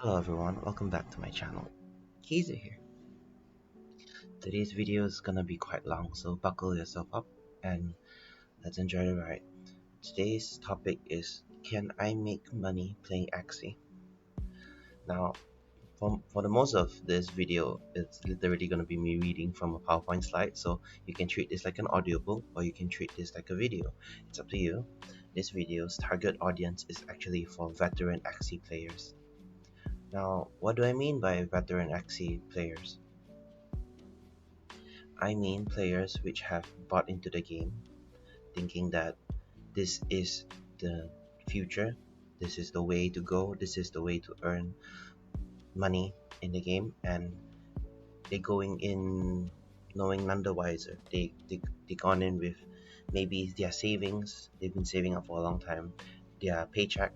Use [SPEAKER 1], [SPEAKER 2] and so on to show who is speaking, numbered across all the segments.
[SPEAKER 1] Hello everyone, welcome back to my channel. Keezer here. Today's video is gonna be quite long, so buckle yourself up and let's enjoy the ride. Today's topic is, can I make money playing Axie? Now, for the most of this video, it's literally gonna be me reading from a PowerPoint slide, so you can treat this like an audiobook or you can treat this like a video. It's up to you. This video's target audience is actually for veteran Axie players. Now, what do I mean by veteran Axie players? I mean players which have bought into the game, thinking that this is the future, this is the way to go, this is the way to earn money in the game, and they going in knowing none the wiser. They gone in with maybe their savings, they've been saving up for a long time, their paycheck,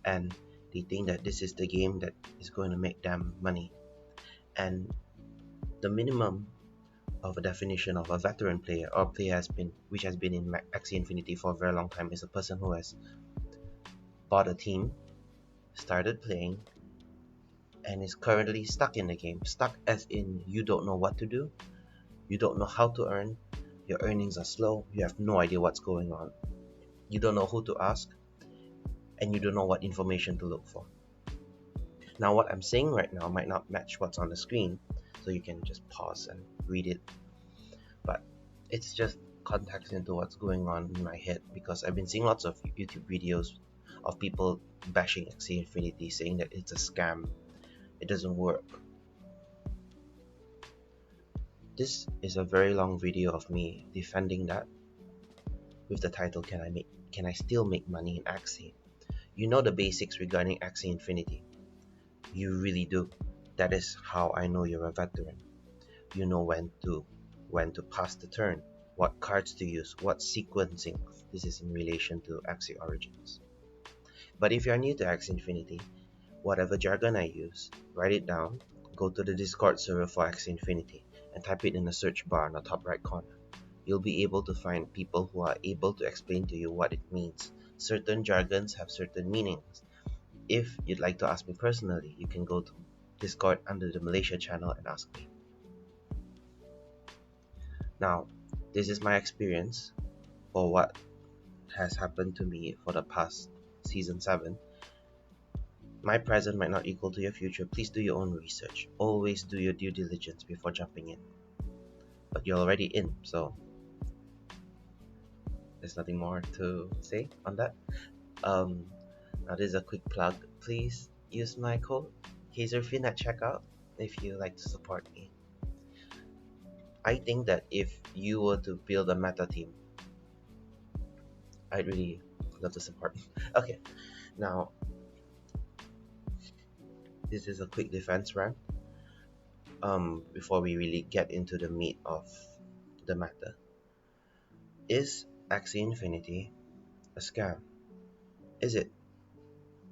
[SPEAKER 1] and they think that this is the game that is going to make them money. And the minimum of a definition of a veteran player or player which has been in Axie Infinity for a very long time is a person who has bought a team, started playing, and is currently stuck in the game. Stuck as in you don't know what to do, you don't know how to earn, your earnings are slow, you have no idea what's going on, you don't know who to ask, and you don't know what information to look for. Now what I'm saying right now might not match what's on the screen, so you can just pause and read it, but it's just context into what's going on in my head, because I've been seeing lots of YouTube videos of people bashing Axie Infinity, saying that it's a scam, it doesn't work. This is a very long video of me defending that with the title, Can I still make money in Axie? You know the basics regarding Axie Infinity. You really do. That is how I know you're a veteran. You know when to pass the turn, what cards to use, what sequencing. This is in relation to Axie Origins. But if you're new to Axie Infinity, whatever jargon I use, write it down, go to the Discord server for Axie Infinity, and type it in the search bar in the top right corner. You'll be able to find people who are able to explain to you what it means. Certain jargons have certain meanings. If you'd like to ask me personally, you can go to Discord under the Malaysia channel and ask me. Now, this is my experience for what has happened to me for the past Season 7. My present might not equal to your future. Please do your own research. Always do your due diligence before jumping in. But you're already in, so there's nothing more to say on that. Now this is a quick plug. Please use my code KazerFin at checkout if you like to support me. I think that if you were to build a meta team, I'd really love to support. Okay, now this is a quick defense rant before we really get into the meat of the matter. Is Axie Infinity a scam? Is it?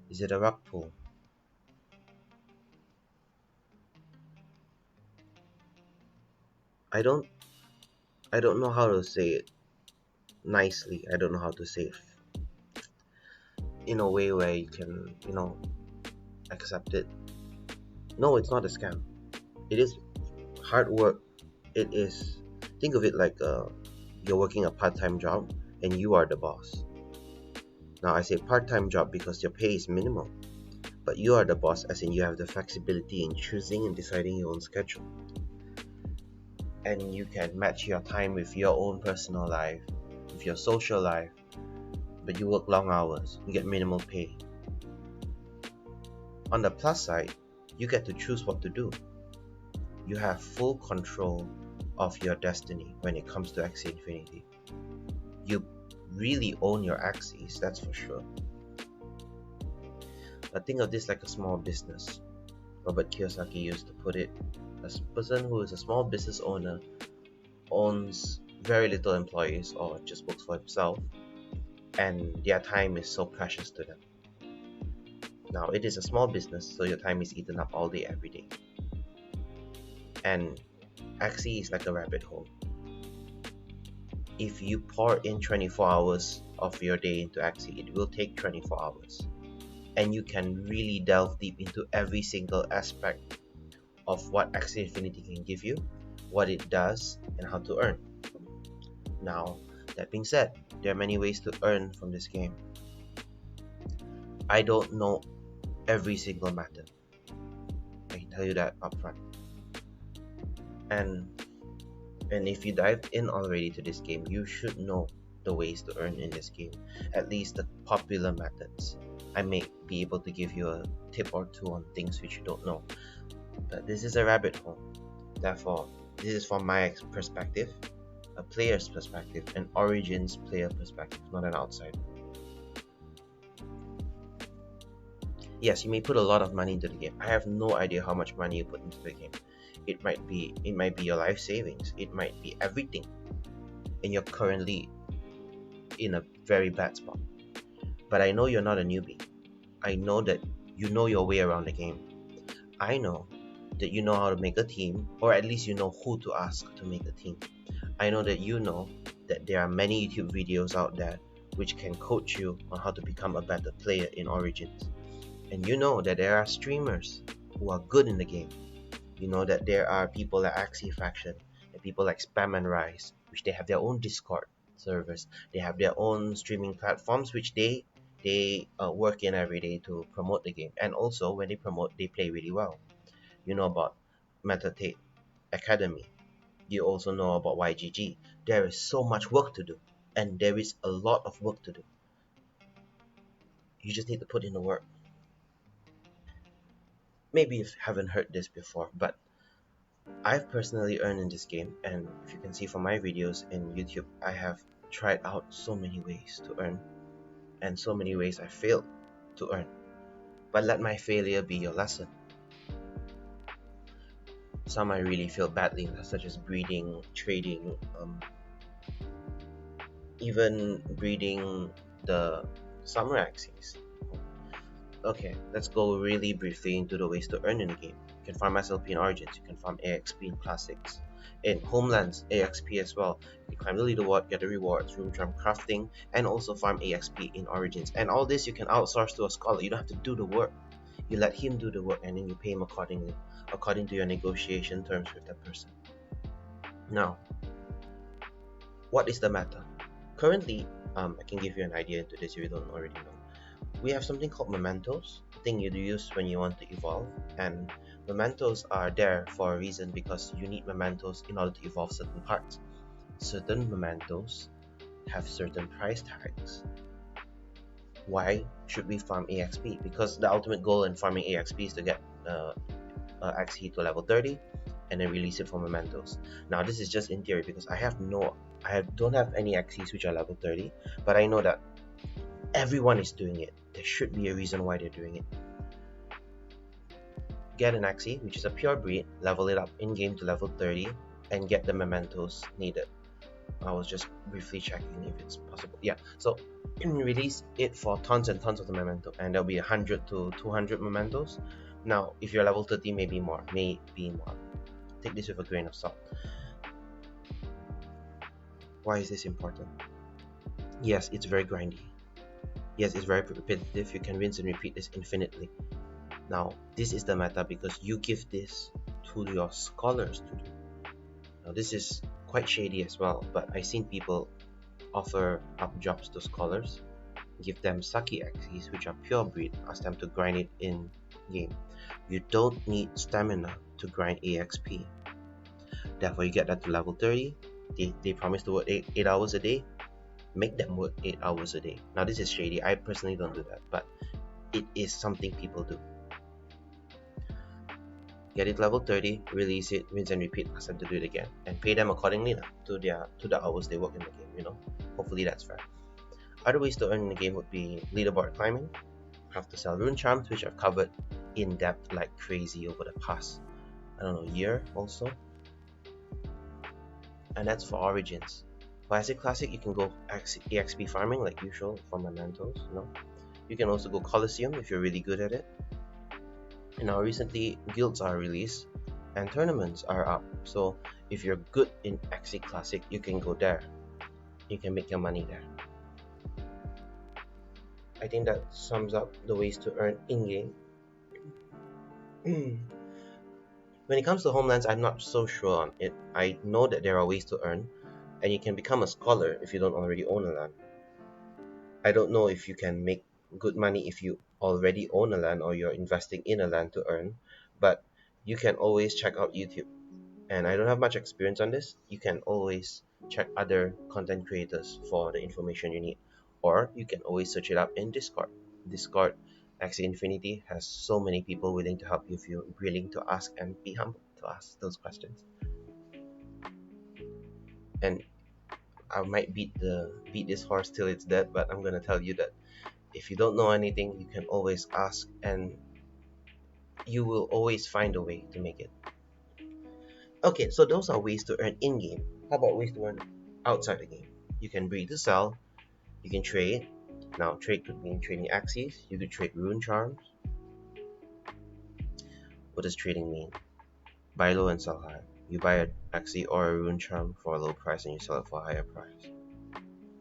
[SPEAKER 1] Is it a rug pull? I don't know how to say it nicely. I don't know how to say it in a way where you can, accept it. No, it's not a scam. It is hard work. It is, think of it like you're working a part-time job and you are the boss. Now I say part-time job because your pay is minimal, but you are the boss as in you have the flexibility in choosing and deciding your own schedule, and you can match your time with your own personal life, with your social life, but you work long hours, you get minimal pay. On the plus side, you get to choose what to do. You have full control of your destiny when it comes to Axie Infinity. You really own your Axies, that's for sure. But think of this like a small business. Robert Kiyosaki used to put it, a person who is a small business owner owns very little employees or just works for himself, and their time is so precious to them. Now it is a small business, so your time is eaten up all day every day. And Axie is like a rabbit hole. If you pour in 24 hours of your day into Axie, it will take 24 hours. and you can really delve deep into every single aspect of what Axie Infinity can give you, what it does, and how to earn. Now, that being said, there are many ways to earn from this game. I don't know every single method. I can tell you that upfront. And if you dive in already to this game, you should know the ways to earn in this game, at least the popular methods. I may be able to give you a tip or two on things which you don't know, but this is a rabbit hole. Therefore, this is from my perspective, a player's perspective, an Origins player perspective, not an outsider. Yes, you may put a lot of money into the game. I have no idea how much money you put into the game. It might be your life savings. It might be everything, and you're currently in a very bad spot. But I know you're not a newbie. I know that you know your way around the game. I know that you know how to make a team, or at least you know who to ask to make a team. I know that you know that there are many YouTube videos out there which can coach you on how to become a better player in Origins. And you know that there are streamers who are good in the game. You know that there are people like Axie Faction and people like Spam and Rise, which they have their own Discord servers. They have their own streaming platforms which they work in every day to promote the game. And also when they promote, they play really well. You know about Metatate Academy. You also know about YGG. There is so much work to do, and there is a lot of work to do. You just need to put in the work. Maybe you haven't heard this before, but I've personally earned in this game, and if you can see from my videos in YouTube, I have tried out so many ways to earn, and so many ways I failed to earn. But let my failure be your lesson. Some I really failed badly, such as breeding, trading, even breeding the summer Axies. Okay, let's go really briefly into the ways to earn in the game. You can farm SLP in Origins, you can farm AXP in Classics. In Homelands, AXP as well. You climb the leaderboard, get the rewards, Rune Charm crafting, and also farm AXP in Origins. And all this you can outsource to a scholar. You don't have to do the work. You let him do the work, and then you pay him accordingly, according to your negotiation terms with that person. Now, what is the meta? Currently, I can give you an idea into this if you don't already know. We have something called mementos, a thing you use when you want to evolve, and mementos are there for a reason because you need mementos in order to evolve certain parts. Certain mementos have certain price tags. Why should we farm AXP? Because the ultimate goal in farming AXP is to get Axie to level 30 and then release it for mementos. Now this is just in theory because I don't have any Axies which are level 30, but I know that everyone is doing it. There should be a reason why they're doing it. Get an Axie, which is a pure breed, level it up in-game to level 30, and get the mementos needed. I was just briefly checking if it's possible. Yeah, so release it for tons and tons of the memento, and there'll be 100 to 200 mementos. Now, if you're level 30, maybe more. Take this with a grain of salt. Why is this important? Yes, it's very grindy. Yes, it's very repetitive. You can rinse and repeat this infinitely. Now, this is the meta because you give this to your scholars to do. Now, this is quite shady as well, but I've seen people offer up jobs to scholars, give them Saki Axies, which are pure breed, ask them to grind it in game. You don't need stamina to grind AXP. Therefore, you get that to level 30. They promise to work 8 hours a day. Make them work 8 hours a day. Now this is shady. I personally don't do that, but it is something people do. Get it level 30, release it, rinse and repeat, ask them to do it again, and pay them accordingly to the hours they work in the game. You know, hopefully that's fair. Other ways to earn in the game would be leaderboard climbing, have to sell Rune Charms, which I've covered in depth like crazy over the past, year also. And that's for Origins. For Axie Classic, you can go EXP farming like usual for mementos. You can also go Coliseum if you're really good at it. And now recently, guilds are released and tournaments are up. So if you're good in Axie Classic, you can go there. You can make your money there. I think that sums up the ways to earn in-game. When it comes to homelands, I'm not so sure on it. I know that there are ways to earn, and you can become a scholar if you don't already own a land. I don't know if you can make good money if you already own a land or you're investing in a land to earn, but you can always check out YouTube. And I don't have much experience on this. You can always check other content creators for the information you need, or you can always search it up in Discord. Discord Axie Infinity has so many people willing to help you if you're willing to ask and be humble to ask those questions. And I might beat this horse till it's dead, but I'm gonna tell you that if you don't know anything, you can always ask, and you will always find a way to make it. Okay, so those are ways to earn in-game. How about ways to earn outside the game? You can breed to sell, you can trade. Now, trade could mean trading Axies, you could trade Rune Charms. What does trading mean? Buy low and sell high. You buy an Axie or a Rune Charm for a low price and you sell it for a higher price.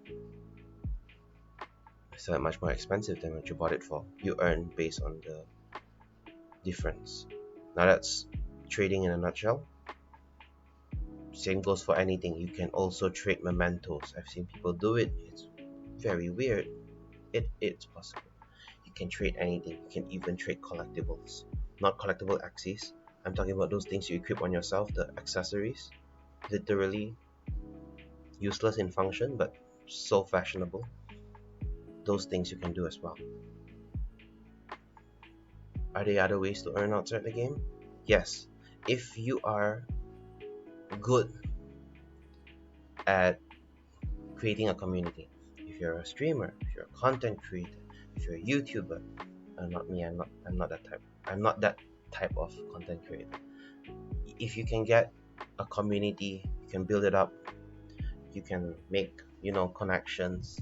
[SPEAKER 1] You sell it much more expensive than what you bought it for. You earn based on the difference. Now that's trading in a nutshell. Same goes for anything. You can also trade mementos. I've seen people do it. It's very weird. It's possible. You can trade anything. You can even trade collectibles. Not collectible Axies. I'm talking about those things you equip on yourself, the accessories. Literally useless in function, but so fashionable. Those things you can do as well. Are there other ways to earn outside the game? Yes. If you are good at creating a community, if you're a streamer, if you're a content creator, if you're a YouTuber, not me, I'm not that type. I'm not that type of content creator. If you can get a community, you can build it up, you can make, connections,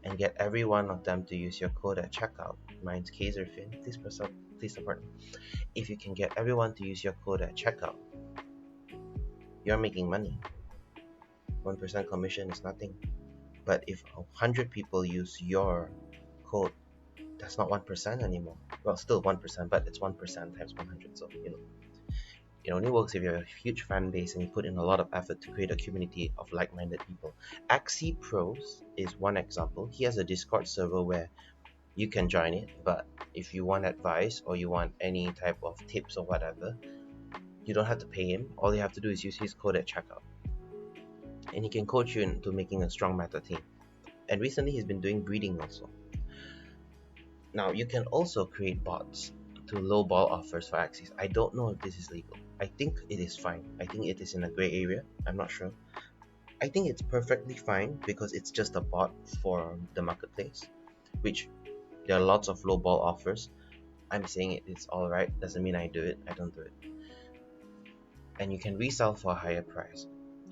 [SPEAKER 1] and get every one of them to use your code at checkout. Mine's Kaiserfin. Please support me. If you can get everyone to use your code at checkout, you're making money. 1% commission is nothing. But if 100 people use your code, that's not 1% anymore. Well, still 1%, but it's 1% times 100. So, it only works if you have a huge fan base and you put in a lot of effort to create a community of like-minded people. Axie Pros is one example. He has a Discord server where you can join it, but if you want advice or you want any type of tips or whatever, you don't have to pay him. All you have to do is use his code at checkout, and he can coach you into making a strong meta team. And recently he's been doing breeding also. Now you can also create bots to lowball offers for Axies. I don't know if this is legal. I think it is fine. I think it is in a gray area. I'm not sure. I think it's perfectly fine because it's just a bot for the marketplace, which there are lots of lowball offers. I'm saying it's alright, doesn't mean I do it. I don't do it. And you can resell for a higher price.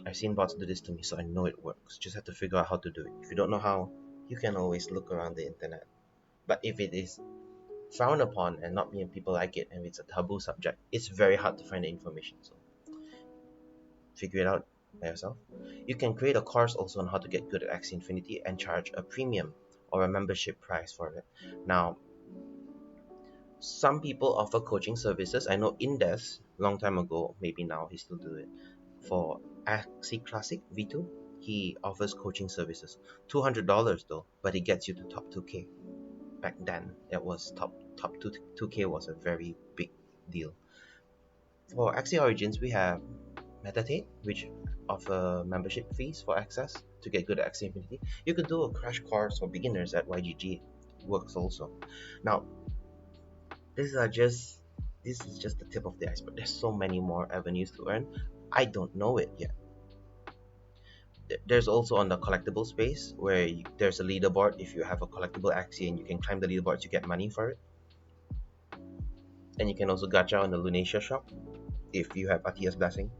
[SPEAKER 1] I've seen bots do this to me, so I know it works. Just have to figure out how to do it. If you don't know how, you can always look around the internet. But if it is frowned upon and not many people like it, and it's a taboo subject, it's very hard to find the information. So figure it out by yourself. You can create a course also on how to get good at Axie Infinity and charge a premium or a membership price for it. Now, some people offer coaching services. I know Indes, long time ago, maybe now he still do it, for Axie Classic V2, he offers coaching services. $200 though, but it gets you to top 2k. Back then, it was top 2k was a very big deal. For Axie Origins, we have Meditate, which offer membership fees for access to get good at Axie Infinity. You could do a crash course for beginners at YGG. Works also. Now, this is just the tip of the iceberg. There's so many more avenues to earn. I don't know it yet. There's also on the collectible space where there's a leaderboard. If you have a collectible Axie and you can climb the leaderboards, you get money for it. And you can also gacha on the Lunacia shop if you have Atiya's Blessing.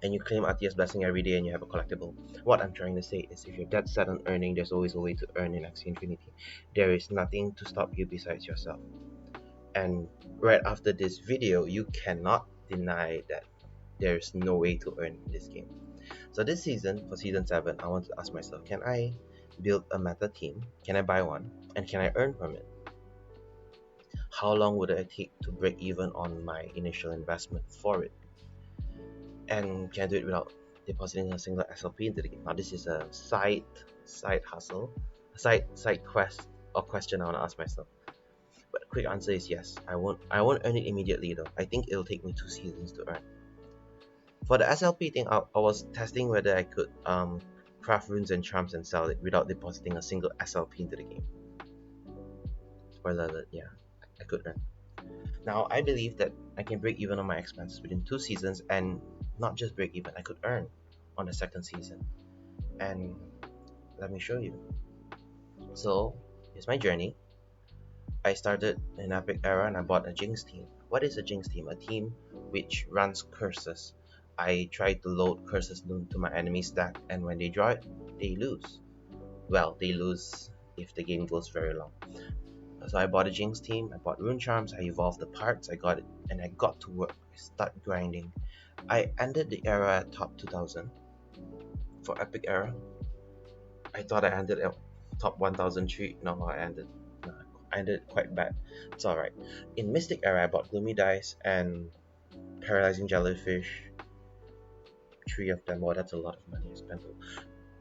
[SPEAKER 1] And you claim Atiya's Blessing every day and you have a collectible. What I'm trying to say is if you're dead set on earning, there's always a way to earn in Axie Infinity. There is nothing to stop you besides yourself. And right after this video, you cannot deny that there's no way to earn in this game. So this season, for season 7, I want to ask myself, can I build a meta team? Can I buy one? And can I earn from it? How long would it take to break even on my initial investment for it? And can I do it without depositing a single SLP into the game? Now this is a side hustle, side quest or question I want to ask myself. But the quick answer is yes. I won't earn it immediately though. I think it'll take me 2 seasons to earn. For the SLP thing, I was testing whether I could craft runes and charms and sell it without depositing a single SLP into the game. Spoiler alert, yeah, I could earn. Now I believe that I can break even on my expenses within 2 seasons, and not just break even, I could earn on the second season. And let me show you. So here's my journey. I started in Epic Era and I bought a Jinx team. What is a Jinx team? A team which runs curses. I try to load curses into my enemy stack, and when they draw it, they lose. Well, they lose if the game goes very long. So I bought a Jinx team, I bought Rune Charms, I evolved the parts, I got it, and I got to work. I started grinding. I ended the era at top 2000 for Epic Era. I thought I ended at top 1003. No, I ended quite bad. It's alright. In Mystic Era, I bought Gloomy Dice and Paralyzing Jellyfish. 3 of them. Oh, that's a lot of money I spent.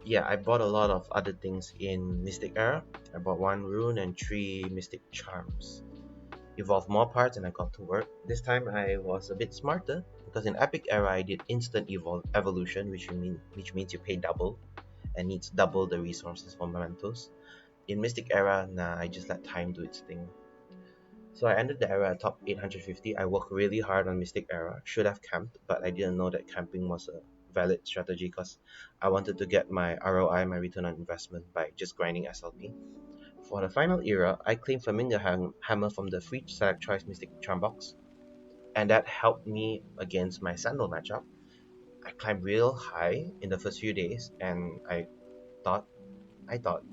[SPEAKER 1] Yeah, I bought a lot of other things in Mystic Era. I bought 1 Rune and 3 Mystic Charms. Evolved more parts and I got to work. This time I was a bit smarter, because in Epic Era I did instant evolution, which means you pay double and needs double the resources for mementos. In Mystic Era, nah, I just let time do its thing. So I ended the era at top 850. I worked really hard on Mystic Era. Should have camped, but I didn't know that camping was a valid strategy because I wanted to get my ROI, my return on investment, by just grinding SLP. For the final era, I claimed Flamingo Hammer from the free Select Choice Mystic Charm box, and that helped me against my Sandal matchup. I climbed real high in the first few days, and I thought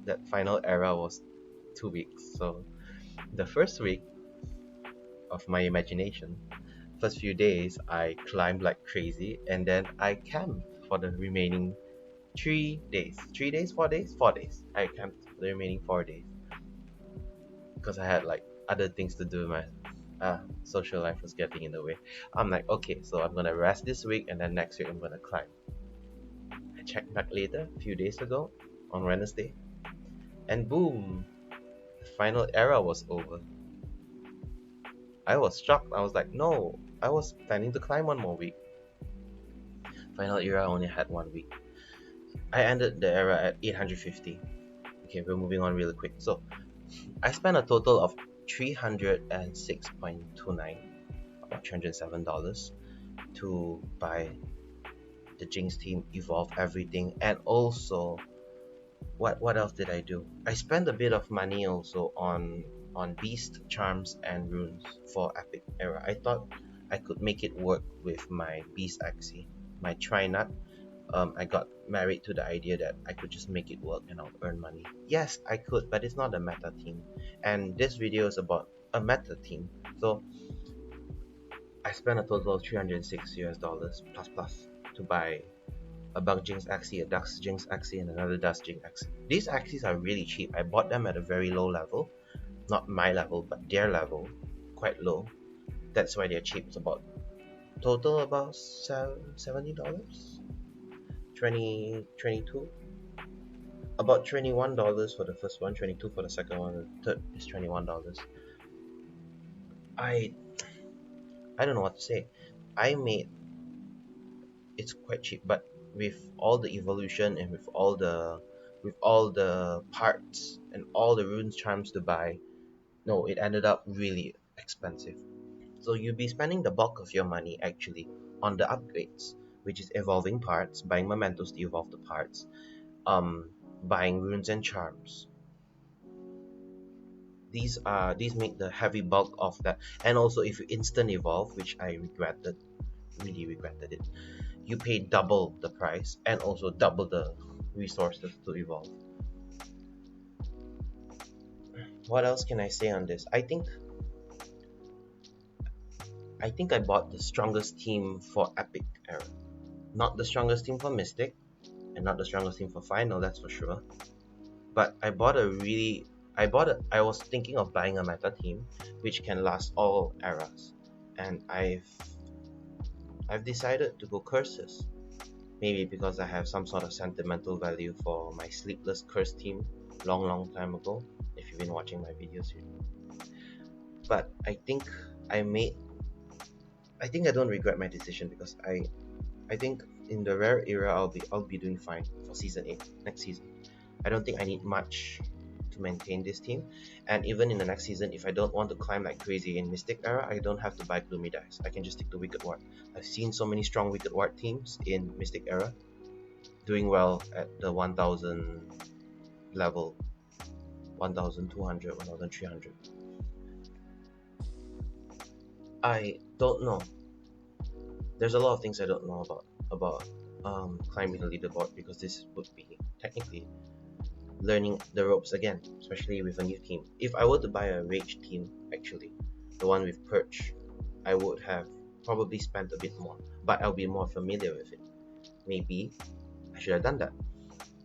[SPEAKER 1] that final era was 2 weeks. So the first week of my imagination, first few days I climbed like crazy, and then I camped for the remaining 3 days. 3 days, 4 days? 4 days. I camped for the remaining 4 days because I had like other things to do. My social life was getting in the way. I'm like, okay, so I'm gonna rest this week, and then next week I'm gonna climb. I checked back later, a few days ago, on Wednesday, and boom, the final era was over. I was shocked. I was like, no, I was planning to climb 1 more week. Final era only had 1 week. I ended the era at 850. Okay, we're moving on really quick. So I spent a total of $306.29, about $307, to buy the Jinx team, evolve everything, and also what else did I do? I spent a bit of money also on Beast Charms and Runes for Epic Era. I thought I could make it work with my Beast Axie, my Trinut. I got married to the idea that I could just make it work and I'll earn money. Yes, I could, but it's not a meta team. And this video is about a meta team. So I spent a total of $306 US plus to buy a Bug Jinx Axie, a Dust Jinx Axie, and another Dust Jinx Axie. These Axies are really cheap. I bought them at a very low level. Not my level, but their level. Quite low. That's why they're cheap. It's about total about $70? 22, about $21 for the first one, 22 for the second one, and the third is $21. I don't know what to say. It's quite cheap, but with all the evolution and with all the parts and all the rune charms to buy, no, it ended up really expensive. So you'll be spending the bulk of your money actually on the upgrades, which is evolving parts, buying mementos to evolve the parts, buying runes and charms. These make the heavy bulk of that. And also, if you instant evolve, which I really regretted it, you pay double the price and also double the resources to evolve. What else can I say on this? I think I bought the strongest team for Epic Era, not the strongest team for Mystic, and not the strongest team for Final, that's for sure. But I was thinking of buying a meta team which can last all eras, and I've decided to go curses. Maybe because I have some sort of sentimental value for my sleepless curse team long time ago, if you've been watching my videos here. But I made I think I don't regret my decision, because I think in the rare era I'll be doing fine for season 8 next season. I don't think I need much to maintain this team, and even in the next season, if I don't want to climb like crazy in Mystic era, I don't have to buy Gloomy Dice. I can just stick to Wicked Ward. I've seen so many strong Wicked Ward teams in Mystic era doing well at the 1000 level, 1200, 1300. I don't know. There's a lot of things I don't know about climbing the leaderboard, because this would be technically learning the ropes again, especially with a new team. If I were to buy a rage team, actually, the one with Perch, I would have probably spent a bit more, but I'll be more familiar with it. Maybe I should have done that.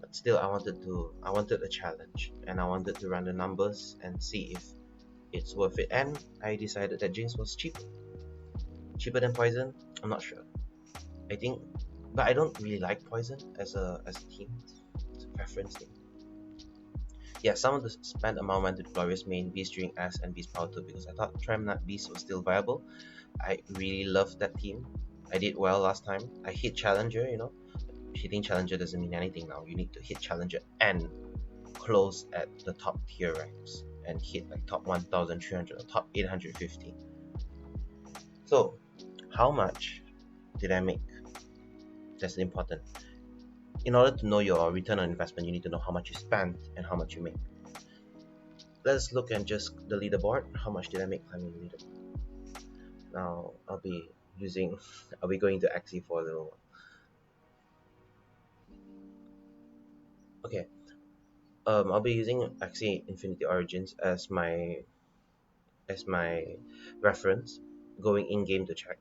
[SPEAKER 1] But still, I wanted a challenge, and I wanted to run the numbers and see if it's worth it. And I decided that Jinx was cheaper than Poison. I'm not sure. I think, but I don't really like Poison as a team. It's a preference thing. Yeah, some of the spent amount went to the Glorious Main, Beast String S, and Beast Power 2, because I thought Tremnut Beast was still viable. I really loved that team. I did well last time. I hit Challenger, you know. Hitting Challenger doesn't mean anything now. You need to hit Challenger and close at the top tier ranks and hit like top 1300 or top 850. So, how much did I make? That's important. In order to know your return on investment, you need to know how much you spent and how much you make. Let's look at just the leaderboard. How much did I make climbing the leaderboard? Now I'll be going to Axie for a little while. Okay. I'll be using Axie Infinity Origins as my reference, going in game to check.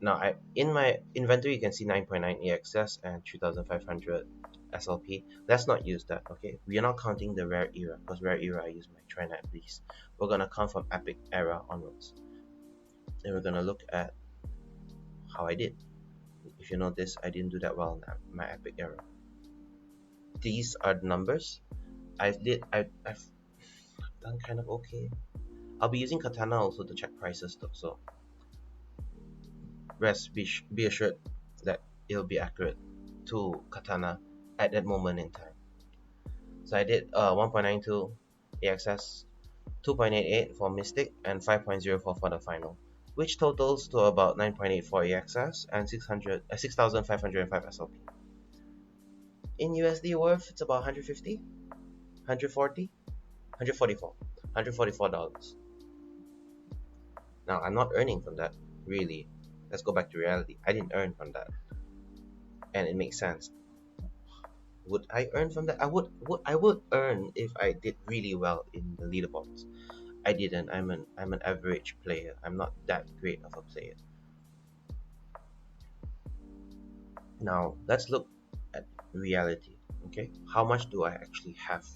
[SPEAKER 1] Now, in my inventory, you can see 9.9 EXS and 3500 SLP. Let's not use that, okay? We are not counting the rare era, because rare era I use my Trinite Beast. We're gonna count from epic era onwards, and we're gonna look at how I did. If you notice, I didn't do that well in my epic era. These are the numbers. I've done kind of okay. I'll be using Katana also to check prices though, so be assured that it'll be accurate to Katana at that moment in time. So I did 1.92 AXS, 2.88 for Mystic, and 5.04 for the final, which totals to about 9.84 AXS and 6,505 SLP. In USD worth, it's about 150, 140, 144, $144. Now, I'm not earning from that, really. Let's go back to reality. I didn't earn from that, and it makes sense. Would I earn from that? I would earn if I did really well in the leaderboards. I didn't. I'm an average player. I'm not that great of a player. Now let's look at reality. Okay, how much do I actually have?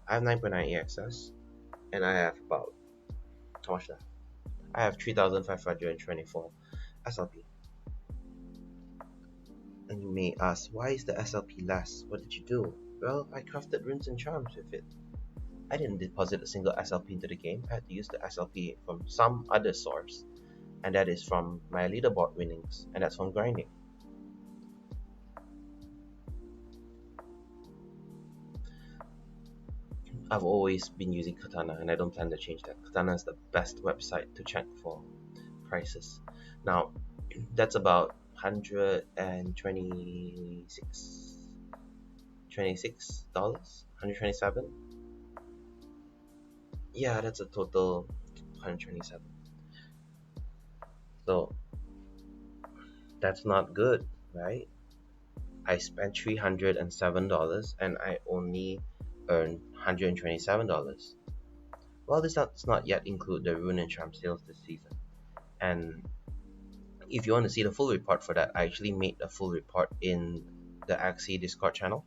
[SPEAKER 1] I have 9.9 EXS, and I have about, how much that? I have 3,524 SLP. And you may ask, why is the SLP less? What did you do? Well, I crafted Runes and Charms with it. I didn't deposit a single SLP into the game. I had to use the SLP from some other source, and that is from my leaderboard winnings, and that's from grinding. I've always been using Katana, and I don't plan to change that. Katana is the best website to check for prices. Now, that's about $126, $127. Yeah, that's a total 127. So that's not good, right? I spent $307 and I only earned $127. Well, this does not yet include the Rune Charms sales this season. And if you want to see the full report for that, I actually made a full report in the Axie Discord channel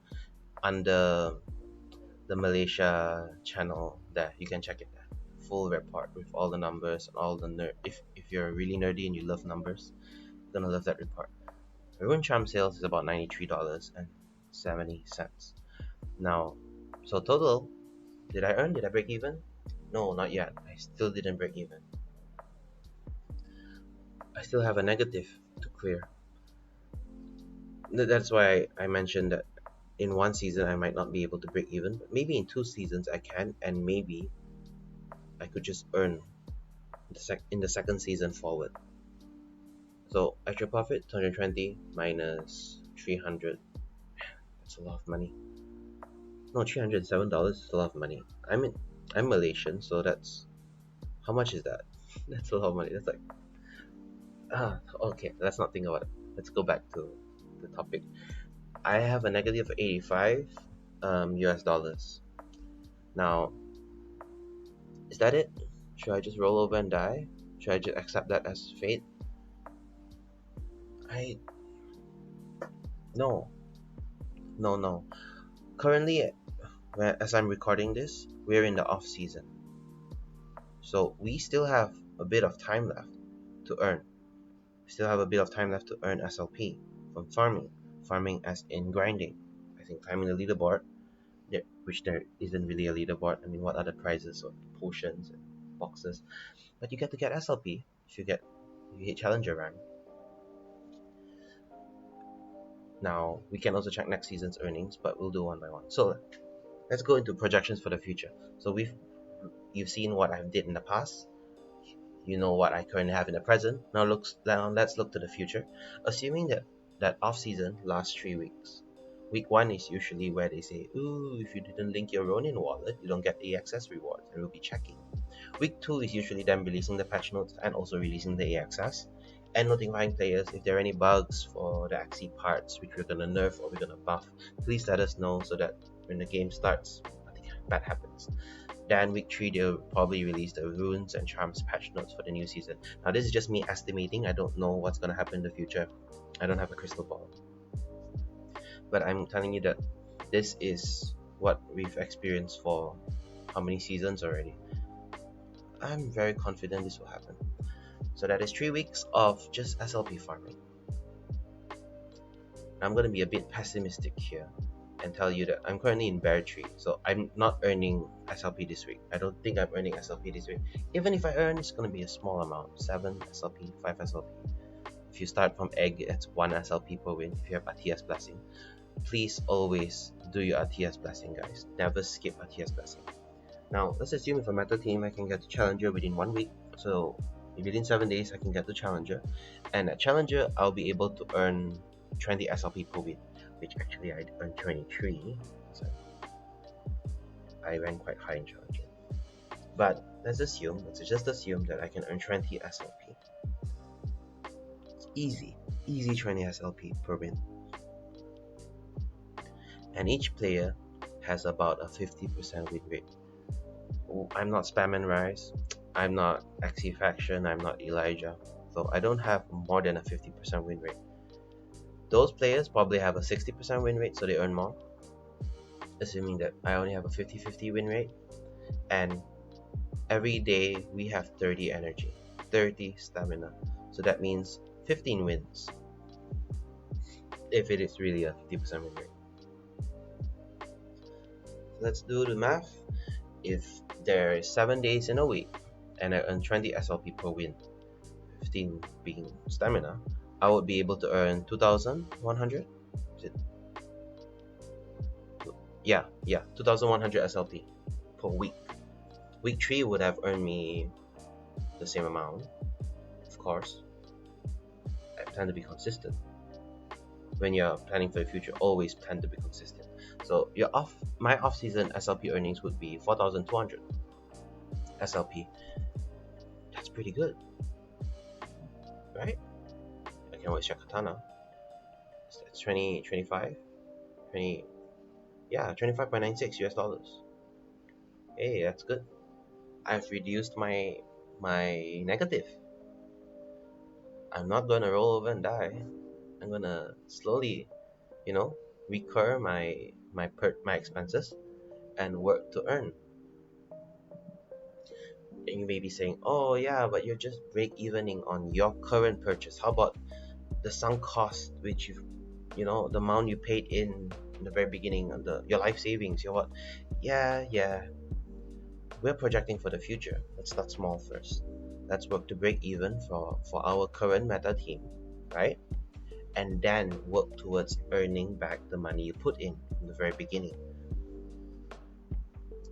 [SPEAKER 1] under the Malaysia channel there. You can check it there. Full report with all the numbers and all the if you're really nerdy and you love numbers, you're gonna love that report. Rune Charm sales is about $93.70. Now, so total, did I earn? Did I break even? No, not yet. I still didn't break even. I still have a negative to clear. That's why I mentioned that in one season I might not be able to break even, but maybe in 2 seasons I can, and maybe I could just earn in the second season forward. So actual profit 220 minus 300. That's a lot of money. No, $307 is a lot of money. I'm Malaysian, so that's how much is that? That's a lot of money. That's like okay. Let's not think about it. Let's go back to the topic. I have a negative 85 US dollars. Now, is that it? Should I just roll over and die? Should I just accept that as fate? No. Currently, as I'm recording this, we're in the off season. So we still have a bit of time left to earn. We still have a bit of time left to earn SLP from farming. Farming as in grinding. I think climbing the leaderboard, which there isn't really a leaderboard. I mean, what are the prizes of potions and boxes? But you get to get SLP if you hit challenger rank. Now, we can also check next season's earnings, but we'll do one by one. So, let's go into projections for the future. So you've seen what I did in the past. You know what I currently have in the present. Now let's look to the future. Assuming that off season lasts 3 weeks. Week 1 is usually where they say, ooh, if you didn't link your Ronin wallet, you don't get the AXS rewards, and we'll be checking. Week 2 is usually them releasing the patch notes and also releasing the AXS, and notifying players if there are any bugs for the Axie parts which we're gonna nerf or we're gonna buff. Please let us know so that when the game starts, nothing bad happens. Then week 3 they'll probably release the Runes and Charms patch notes for the new season. Now this is just me estimating. I don't know what's gonna happen in the future. I don't have a crystal ball. But I'm telling you that this is what we've experienced for how many seasons already. I'm very confident this will happen. So that is 3 weeks of just SLP farming. I'm gonna be a bit pessimistic here and tell you that I'm currently in bear tree, so I'm not earning SLP this week. I don't think I'm earning SLP this week. Even if I earn, it's gonna be a small amount, 7 SLP, 5 SLP. If you start from egg, it's 1 SLP per win. If you have RTS blessing, please always do your RTS blessing, guys. Never skip RTS blessing. Now let's assume if a meta team I can get to challenger within 1 week, so within 7 days I can get to challenger, and at challenger I'll be able to earn 20 SLP per win, which actually I earned 23, so I ran quite high in challenger. But let's just assume that I can earn 20 SLP. It's easy 20 SLP per win, and each player has about a 50% win rate. I'm not Spam and Rise, I'm not Axie Faction, I'm not Elijah, so I don't have more than a 50% win rate. Those players probably have a 60% win rate, so they earn more. Assuming that I only have a 50-50 win rate, and every day we have 30 energy, 30 stamina, so that means 15 wins if it is really a 50% win rate. Let's do the math. If there is 7 days in a week and I earn 20 SLP per win, 15 being stamina, I would be able to earn 2,100. Is it? Yeah, 2,100 SLP per week. Week 3 would have earned me the same amount. Of course, I plan to be consistent. When you're planning for the future, always plan to be consistent. So my off-season SLP earnings would be 4,200 SLP. That's pretty good, right? I can always check Katana. That's 25, 20, yeah, 25.96 US dollars. Hey, that's good. I've reduced my negative. I'm not gonna roll over and die. I'm gonna slowly, recur my expenses, and work to earn. And you may be saying, oh yeah, but you're just break-evening on your current purchase. How about the sunk cost, which the amount you paid in the very beginning, of your life savings, your what? Yeah, we're projecting for the future. Let's start small first. Let's work to break even for our current meta team, right? And then work towards earning back the money you put in from the very beginning.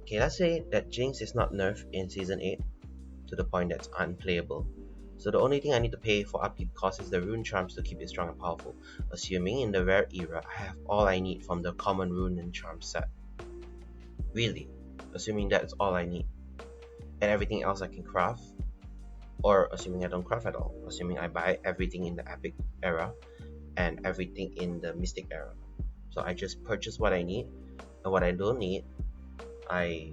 [SPEAKER 1] Okay, let's say that Jinx is not nerfed in Season 8 to the point that's unplayable. So the only thing I need to pay for upkeep cost is the Rune Charms to keep it strong and powerful. Assuming in the rare era, I have all I need from the common Rune Charms set. Really, assuming that's all I need. And everything else I can craft, or assuming I don't craft at all. Assuming I buy everything in the Epic era and everything in the Mystic era. So I just purchase what I need, and what I don't need, I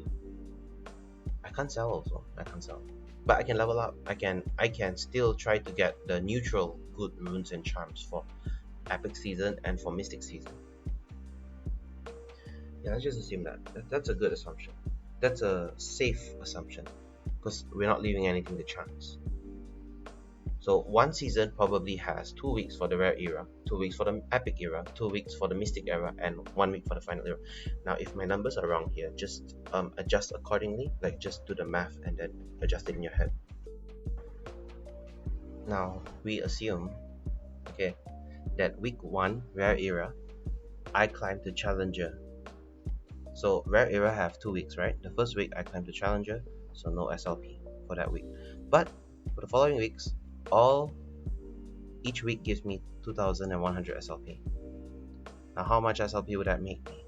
[SPEAKER 1] can't sell also. I can't sell. But I can level up. I can still try to get the neutral good runes and charms for Epic season and for Mystic season. Yeah, let's just assume that's a good assumption. That's a safe assumption because we're not leaving anything to chance. So one season probably has 2 weeks for the rare era, 2 weeks for the epic era, 2 weeks for the mystic era, and 1 week for the final era. Now if my numbers are wrong here, just adjust accordingly, like just do the math and then adjust it in your head. Now we assume, okay, that week 1 rare era, I climb to challenger. So rare era have 2 weeks, right? The first week I climb to challenger, so no SLP for that week. But for the following weeks, each week gives me 2,100 SLP. Now how much SLP would that make me?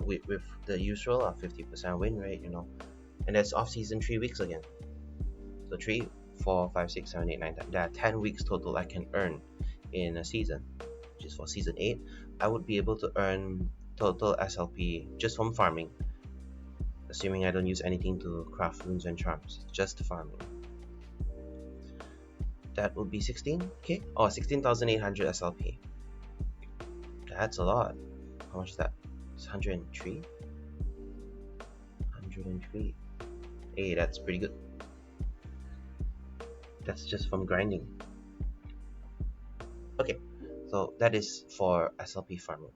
[SPEAKER 1] With the usual 50% win rate, and that's off season 3 weeks again. So 3, 4, 5, 6, 7, 8, 9, 10. There are 10 weeks total I can earn in a season, which is for season 8. I would be able to earn total SLP just from farming, assuming I don't use anything to craft runes and charms, just farming. That would be 16k or 16,800 SLP. That's a lot. How much is that? It's 103. 103. Hey, that's pretty good. That's just from grinding. Okay, so that is for SLP farming.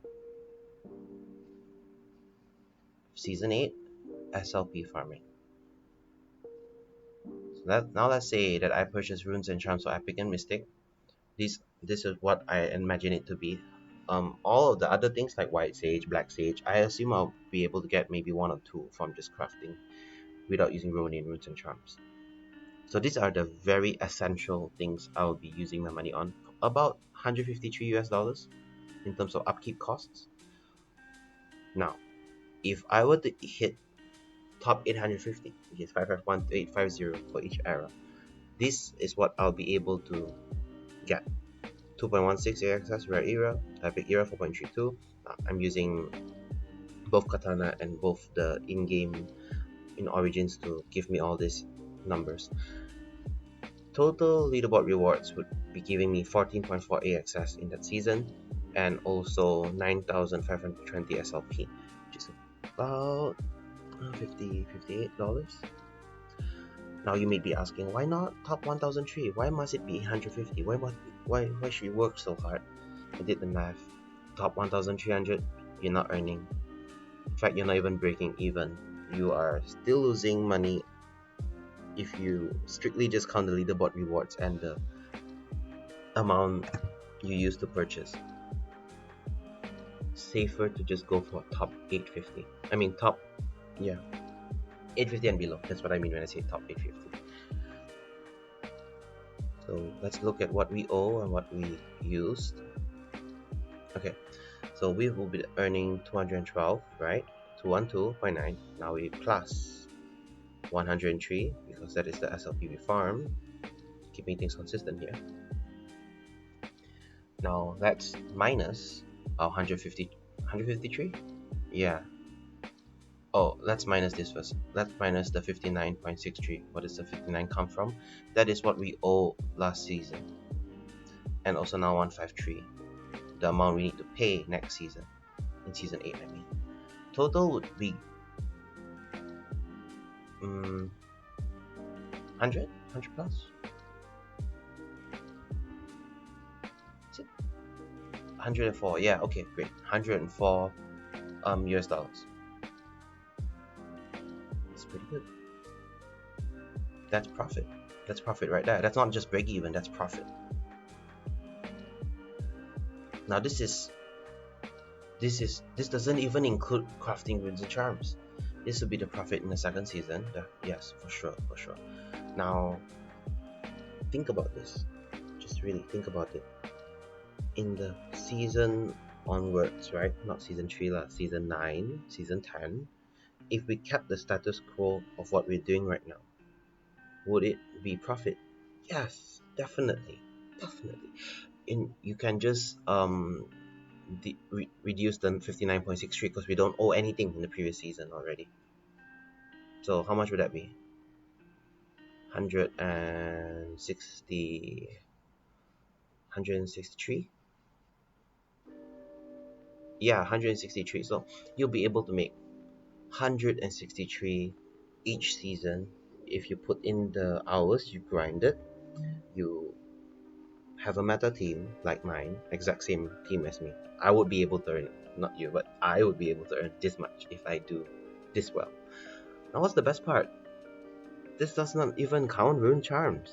[SPEAKER 1] Season 8 SLP farming. So now let's say that I purchase runes and charms for epic and mystic. This is what I imagine it to be. All of the other things like white sage, black sage, I assume I'll be able to get maybe 1 or 2 from just crafting without using Ronin runes and charms. So these are the very essential things I'll be using my money on. About 153 US dollars in terms of upkeep costs. Now, if I were to hit top 850, which is 551 to 850 for each era, this is what I'll be able to get. 2.16 AXS rare era, epic era 4.32. I'm using both katana and both the in-game in Origins to give me all these numbers. Total leaderboard rewards would be giving me 14.4 AXS in that season, and also 9,520 SLP, which is about $58. Now you may be asking, why not top 1003? Why must it be 850? Why should you work so hard? I did the math. Top 1300, you're not earning. In fact, you're not even breaking even. You are still losing money if you strictly just count the leaderboard rewards and the amount you use to purchase. Safer to just go for top 850. I mean top, yeah, 850 and below. That's what I mean when I say top 850. So let's look at what we owe and what we used. Okay, so we will be earning 212, right? 212.9. Now we plus 103 because that is the SLP we farm, keeping things consistent here. Now that's minus 153. Yeah. Oh, let's minus this first. Let's minus the 59.63. What does the 59 come from? That is what we owe last season, and also now 153, the amount we need to pay next season, in season 8 I mean. total would be 100 plus. Is it 104? Yeah, okay, great. 104 US dollars. It's pretty good. That's profit. That's profit right there. That's not just break even, that's profit. Now this doesn't even include crafting Rune Charms. This will be the profit in the second season. Yes, for sure. Now think about this. Just really think about it. In the season onwards, right? Not season 3 lah, season 9, season 10. If we kept the status quo of what we're doing right now, would it be profit? Yes, definitely. You can just reduce the 59.63 because we don't owe anything in the previous season already. So how much would that be? 163? Yeah, 163. So you'll be able to make 163 each season if you put in the hours, you grind it, you have a meta team like mine, exact same team as me. I would be able to earn, not you, but I would be able to earn this much if I do this well. Now what's the best part? This does not even count Rune Charms.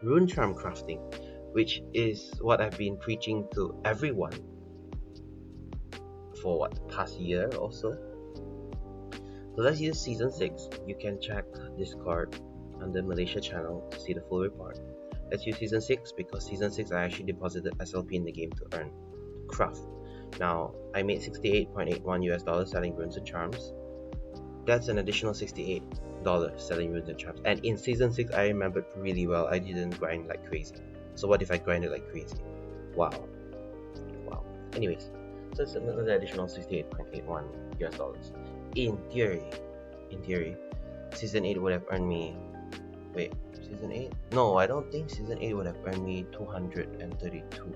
[SPEAKER 1] Rune Charm crafting, which is what I've been preaching to everyone for what, the past year or so. So let's use season 6. You can check Discord under Malaysia channel to see the full report. Let's use season 6 because season 6 I actually deposited SLP in the game to earn craft. Now I made $68.81 US dollars selling Runes and Charms. That's an additional $68 selling Runes and Charms. And in season 6 I remembered really well, I didn't grind like crazy. So what if I grinded like crazy? Wow. Anyways, so it's another additional $68.81 US dollars. In theory, season 8 would have earned me. Wait, season 8? No, I don't think season 8 would have earned me 232.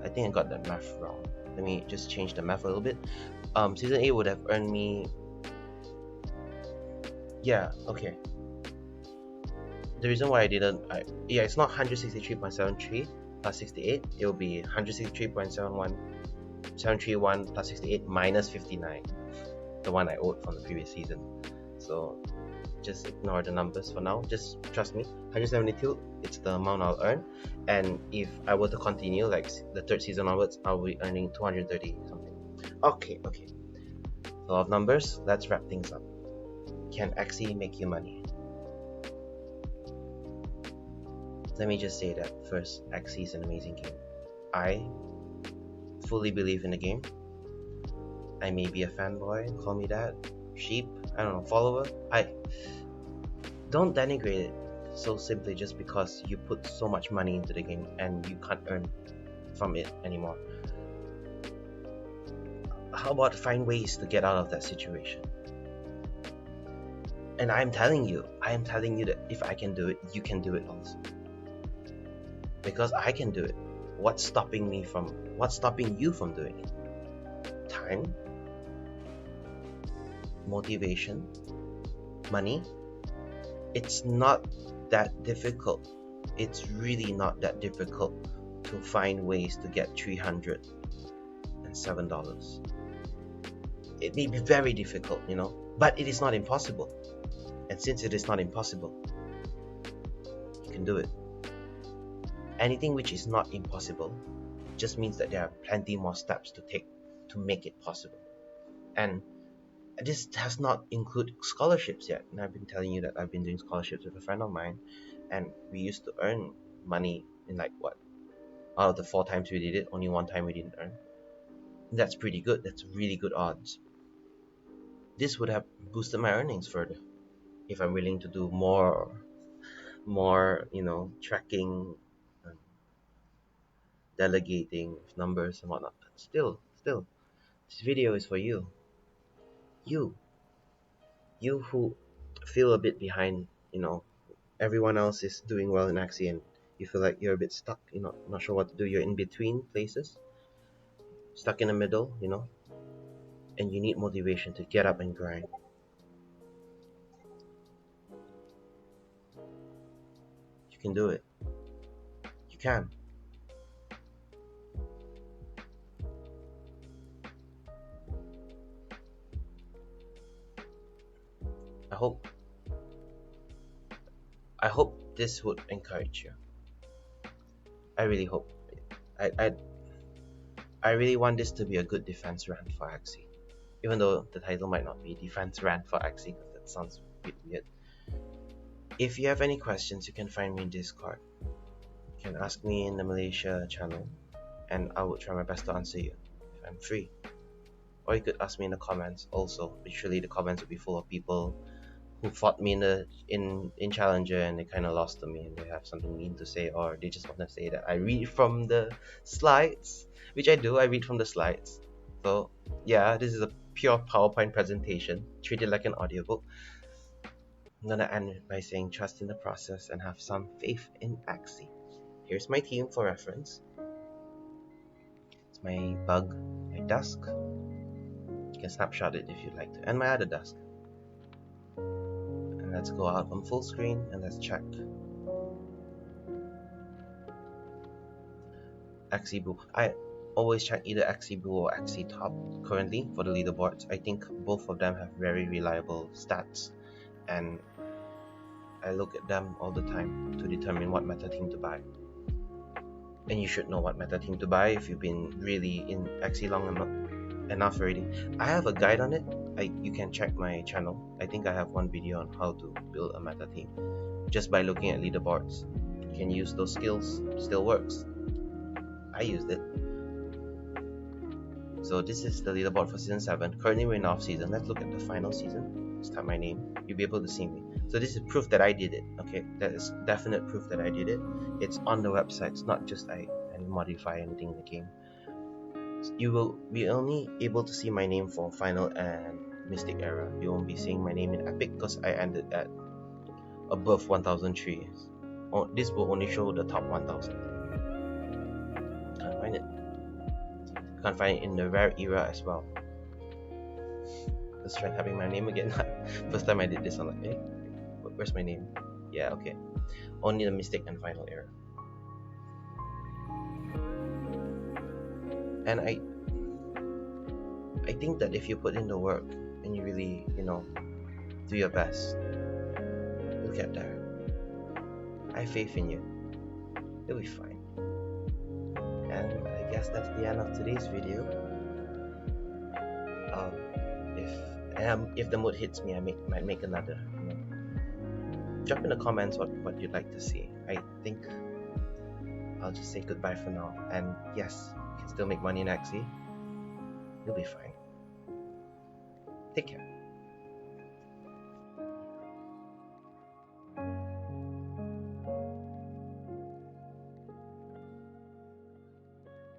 [SPEAKER 1] I think I got that math wrong. Let me just change the math a little bit. Season 8 would have earned me. Yeah, okay. The reason why I didn't, yeah, it's not 163.73 plus 68. It will be 163.731 plus 68 minus 59. The one I owed from the previous season. So just ignore the numbers for now. Just trust me. 172, it's the amount I'll earn. And if I were to continue like the third season onwards, I'll be earning 230 something. Okay. A lot of numbers. Let's wrap things up. Can Axie make you money? Let me just say that first, Axie is an amazing game. I fully believe in the game. I may be a fanboy, call me that, sheep, I don't know, follower. I don't denigrate it so simply just because you put so much money into the game and you can't earn from it anymore. How about find ways to get out of that situation? And I am telling you that if I can do it, you can do it also. Because I can do it. What's stopping you from doing it? Time, motivation, money. It's not that difficult. It's really not that difficult to find ways to get $307. It may be very difficult, but it is not impossible. And since it is not impossible, you can do it. Anything which is not impossible just means that there are plenty more steps to take to make it possible. And this does not include scholarships yet. And I've been telling you that I've been doing scholarships with a friend of mine, and we used to earn money in like what? Out of the 4 times we did it, only 1 time we didn't earn. That's pretty good. That's really good odds. This would have boosted my earnings further if I'm willing to do more, tracking, and delegating with numbers and whatnot. But still, this video is for you. You who feel a bit behind, everyone else is doing well in Axie and you feel like you're a bit stuck, not sure what to do, you're in between places, stuck in the middle, and you need motivation to get up and grind, you can do it. You can. I hope I hope this would encourage you. I really hope. I, I I really want this to be a good defense rant for Axie. Even though the title might not be defense rant for Axie, because that sounds a bit weird. If you have any questions, you can find me in Discord. You can ask me in the Malaysia channel, and I will try my best to answer you if I'm free. Or you could ask me in the comments also. Usually the comments will be full of people who fought me in Challenger and they kind of lost to me and they have something mean to say, or they just want to say that I read from the slides, which I do. I read from the slides. So yeah, this is a pure PowerPoint presentation. Treat it like an audiobook. I'm gonna end it by saying trust in the process and have some faith in Axie. Here's my team for reference. It's my bug, my dusk. You can snapshot it if you'd like to, and my other dusk. And let's go out on full screen and let's check. Axie Blue. I always check either Axie Blue or Axie Top currently for the leaderboards. I think both of them have very reliable stats, and I look at them all the time to determine what meta team to buy. And you should know what meta team to buy if you've been really in Axie long enough already. I have a guide on it. You can check my channel. I think I have one video on how to build a meta team just by looking at leaderboards. You can use those skills. Still works. I used it. So this is the leaderboard for season 7. Currently we're in off season. Let's look at the final season. Let's type my name. You'll be able to see me. So this is proof that I did it. Okay, that is definite proof that I did it. It's on the website. It's not just I modify anything in the game. You will be only able to see my name for final and mystic era. You won't be seeing my name in epic because I ended at above 1000 trees. This will only show the top 1000. Can't find it. You can't find it in the rare era as well. Let's try typing my name again. First time I did this, I'm like, hey, where's my name? Yeah, okay. Only the mystic and final era. And I think that if you put in the work and you really, do your best, you'll get there. I have faith in you. You'll be fine. And I guess that's the end of today's video. If the mood hits me, I might make another. Drop in the comments what you'd like to see. I think I'll just say goodbye for now. And yes, you can still make money in Axie. You'll be fine. Take care.